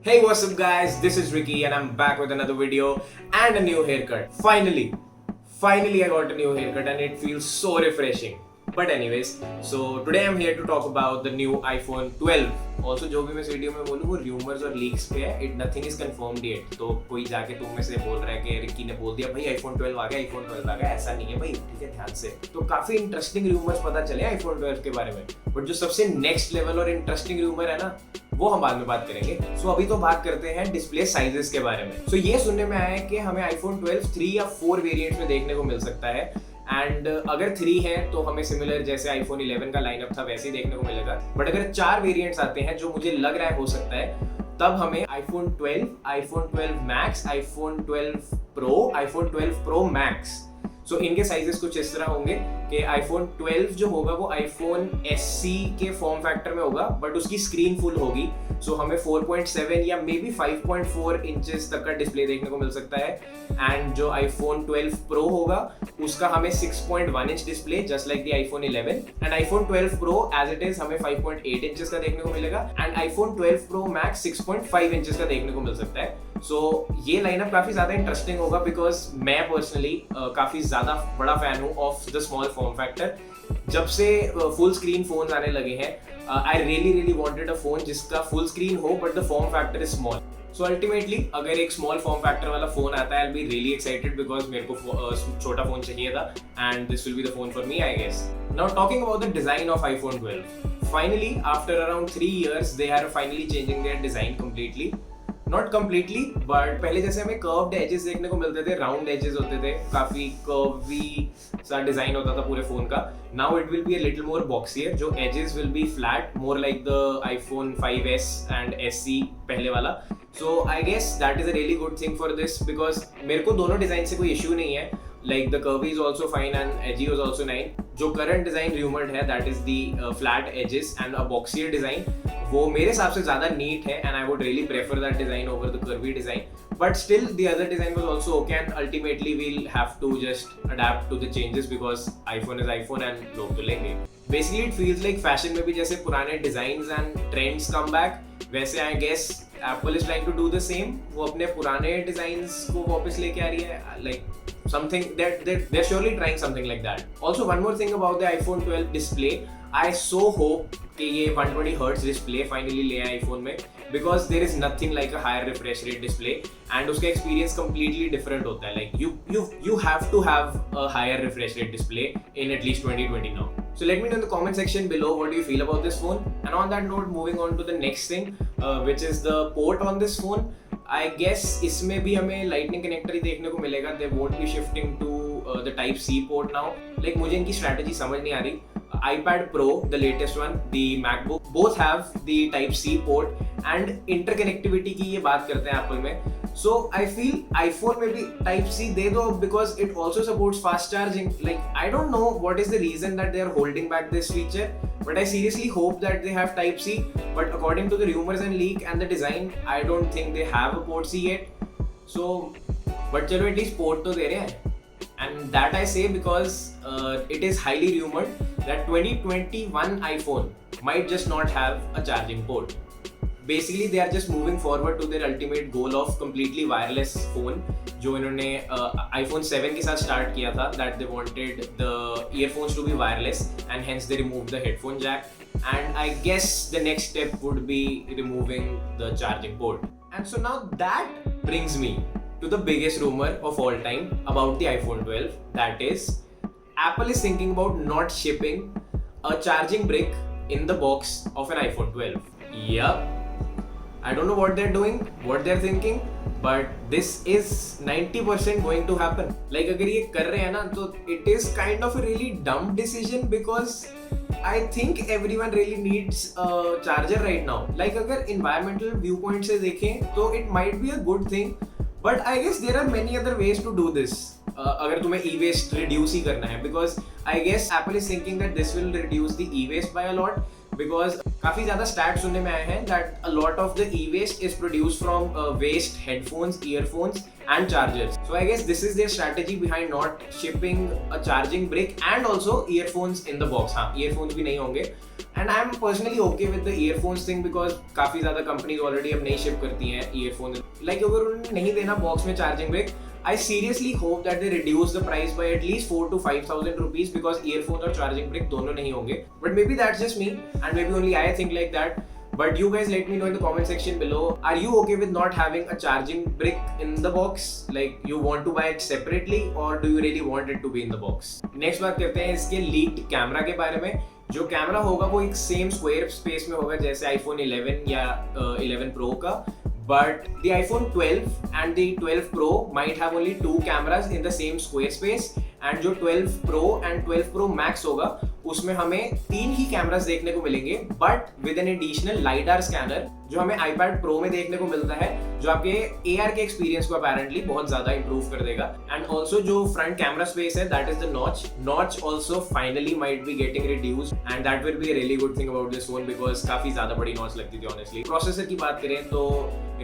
Hey, what's up guys? This is Ricky and I'm back with another video and a new haircut. Finally I got a new haircut and it feels so refreshing. But anyways, so today I'm here to talk about the new iPhone 12. Also जो भी मैं इस video में बोलूँ वो rumors और leaks पे है. Nothing is confirmed yet. तो कोई जाके तुम में से बोल रहा है कि रिक्की ने बोल दिया भाई iPhone 12 आ गया, iPhone 12 आ गया. ऐसा नहीं है भाई, ठीक है, ध्यान से. तो काफी इंटरेस्टिंग rumors पता चले iPhone 12 के बारे में. बट जो सबसे नेक्स्ट लेवल और इंटरेस्टिंग rumor है ना, वो हम बाद में बात करेंगे. सो अभी तो बात करते हैं डिस्प्ले साइजेस के बारे में. सो ये सुनने में आया है कि हमें iPhone 12 3 या 4 वेरिएंट्स में देखने को मिल सकता है. एंड अगर 3 है तो हमें सिमिलर जैसे iPhone 11 का लाइनअप था वैसे ही देखने को मिलेगा. बट अगर 4 वेरिएंट्स आते हैं जो मुझे लग रहा है हो सकता है, तब हमें iPhone 12, iPhone 12 Max, iPhone 12 Pro, iPhone 12 Pro Max. सो इनके साइजेस कुछ इस तरह होंगे कि iPhone 12 जो होगा वो iPhone SE के फॉर्म फैक्टर में होगा, बट उसकी स्क्रीन फुल होगी. सो हमें 4.7 या मे बी 5.4 इंचेस तक का डिस्प्ले देखने को मिल सकता है. एंड जो iPhone 12 Pro होगा उसका हमें 6.1 inch display just like the iPhone 11. And iPhone 12 Pro as it is हमें 5.8 इंचेस का देखने को मिलेगा. And iPhone 12 Pro Max 6.5 inches का देखने को मिल सकता है. सो ये लाइनअप काफी ज्यादा इंटरेस्टिंग होगा बिकॉज मैं पर्सनली काफी ज्यादा बड़ा फैन हूँ of the small form factor. जब से फुल स्क्रीन फोन्स आने लगे हैं, I really wanted a phone जिसका फुल स्क्रीन हो but the form factor is small. So ultimately अगर एक स्मॉल फॉर्म फैक्टर वाला फोन आता है, I will be really excited because मेरे को छोटा फोन चाहिए था and this will be the phone for me, I guess. Now talking about the design of iPhone 12. Finally, after around 3 years, they are finally changing their design completely. Not completely, but पहले जैसे हमें curved edges देखने को मिलते थे, round edges होते थे, काफी कर्वी सा डिजाइन होता था पूरे फोन का. Now it will be a little more boxier. जो edges will be flat, more like the iPhone 5s and SE पहले वाला. So I guess that is a really good thing for this because मेरे को दोनों design से कोई issue नहीं है. Like the curvy is also fine and edgy was also nice. जो current design rumored है that is the flat edges and a boxier design, वो मेरे हिसाब से ज़्यादा neat है and I would really prefer that design over the curvy design. But still the other design was also okay and ultimately we'll have to just adapt to the changes because iPhone is iPhone and लोग तो लेंगे. Basically it feels like fashion में भी जैसे पुराने designs and trends come back, वैसे I guess Apple is trying to do the same. वो अपने पुराने designs को वापस लेके आ रही है. Like something they're surely trying something like that. Also one more thing about the iPhone 12 display, I so hope कि ये 120 Hz display finally ले आए iPhone में because there is nothing like a higher refresh rate display and उसका experience completely different होता है. Like you have to have a higher refresh rate display in at least 2020 now. So let me know in the comment section below what do you feel about this phone. And on that note, moving on to the next thing, which is the port on this phone. I guess इसमें भी हमें lightning connector ही देखने को मिलेगा. They won't be shifting to the Type C port now. Like मुझे इनकी strategy समझ नहीं आ रही. iPad Pro, the latest one, the MacBook, both have the Type C port and interconnectivity की ये बात करते हैं Apple में. So I feel iPhone में भी Type C दे दो because it also supports fast charging. Like I don't know what is the reason that they are holding back this feature, but I seriously hope that they have Type C. But according to the rumors and leak and the design, I don't think they have a port C yet. So, but चलो at least port तो दे रहे हैं. And that I say because it is highly rumored that 2021 iPhone might just not have a charging port. Basically they are just moving forward to their ultimate goal of completely wireless phone जो इन्होंने iPhone 7 के साथ start किया था, that they wanted the earphones to be wireless and hence they removed the headphone jack. And I guess the next step would be removing the charging port. And so now that brings me to the biggest rumor of all time about the iPhone 12, that is Apple is thinking about not shipping a charging brick in the box of an iPhone 12. Yup. I don't know what they're doing, what they're thinking, but this is 90% going to happen. Like अगर ये कर रहे हैं ना तो it is kind of a really dumb decision because I think everyone really needs a charger right now. Like अगर environmental viewpoint से देखें तो it might be a good thing, but I guess there are many other ways to do this. अगर तुम्हें e-waste reduce ही करना है because I guess Apple is thinking that this will reduce the e-waste by a lot. Because काफी ज्यादा stat सुनने में आए हैं that a lot of the e waste is produce from waste headphones, earphones and chargers. So I guess this is their strategy behind not shipping a charging brick and also earphones in the box. हाँ, earphones भी नहीं होंगे. And I'm personally okay with the earphones thing because काफी ज़्यादा companies already अब नहीं ship करती हैं earphones. Like अगर उन्हें नहीं देना box में charging brick, I seriously hope that they reduce the price by at least 4,000 to 5,000 rupees because earphones और charging brick दोनों नहीं होंगे. But maybe that's just me and maybe only I think like that. But you guys let me know in the comment section below. Are you okay with not having a charging brick in the box? Like you want to buy it separately or do you really want it to be in the box? Next बात करते हैं इसके leaked camera के बारे में. जो camera होगा वो एक सेम स्क्वायर स्पेस में होगा जैसे iPhone 11 या 11 Pro का. But the iPhone 12 and the 12 Pro might have only 2 cameras in the same square space. And जो 12 Pro and 12 Pro Max होगा उसमें हमें 3 ही कैमरास देखने को मिलेंगे but with an additional lidar scanner जो हमें iPad Pro में देखने को मिलता है जो आपके AR के एक्सपीरियंस को अपेरेंटली बहुत ज्यादा इंप्रूव कर देगा. एंड ऑल्सो जो फ्रंट कैमरा स्पेस है that is the notch also finally might be getting reduced and that will be a really good thing about this phone because काफी ज्यादा बड़ी नॉच लगती थी ऑनेस्टली. प्रोसेसर की बात करें तो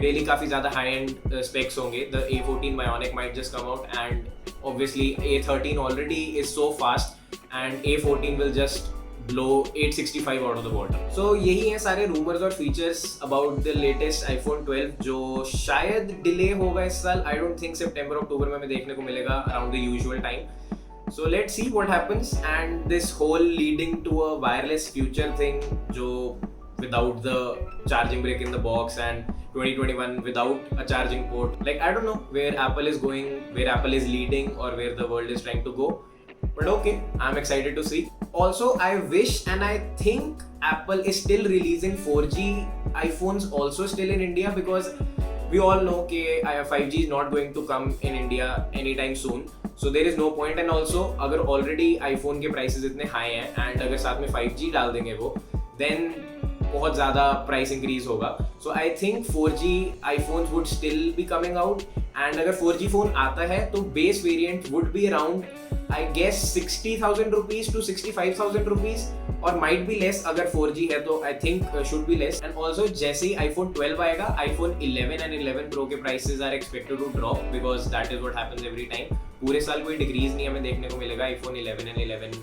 रियली काफी ज्यादा हाई एंड स्पेक्स होंगे. The A14 Bionic might just come out and obviously A13 already is so fast and A14 will just blow 865 out of the water. So यही हैं सारे rumors और features about the latest iPhone 12 जो शायद delay होगा इस साल. I don't think September October में हमें देखने को मिलेगा around the usual time. So let's see what happens and this whole leading to a wireless future thing जो without the charging brick in the box and 2021 without a charging port. Like I don't know where Apple is going, where Apple is leading or where the world is trying to go. But okay, I'm excited to see. Also, I wish and I think Apple is still releasing 4G iPhones also still in India because we all know that 5G is not going to come in India anytime soon. So there is no point. And also, अगर already iPhone के prices इतने high हैं and अगर साथ में 5G डाल देंगे वो, then बहुत ज़्यादा प्राइस इंक्रीज होगा. So I think 4G iPhones would still be coming out and अगर 4G फोन आता है तो base variant would be around I guess 60,000 rupees to 65,000 rupees और might be less अगर 4G है तो I think should be less. And also जैसे ही iPhone 12 आएगा iPhone 11 and 11 Pro के prices are expected to drop because that is what happens every time. पूरे साल कोई डिक्रीज नहीं हमें देखने को मिलेगा iPhone 11 and 11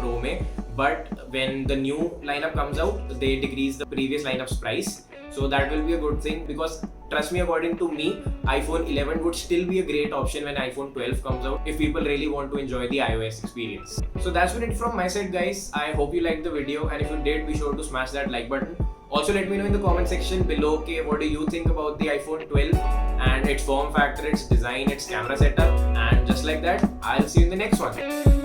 Pro में. But when the new lineup comes out, they decrease the previous lineup's price. So that will be a good thing because trust me, according to me, iPhone 11 would still be a great option when iPhone 12 comes out if people really want to enjoy the iOS experience. So that's been it from my side, guys. I hope you liked the video and if you did, be sure to smash that like button. Also, let me know in the comment section below, okay, what do you think about the iPhone 12 and its form factor, its design, its camera setup, and just like that, I'll see you in the next one.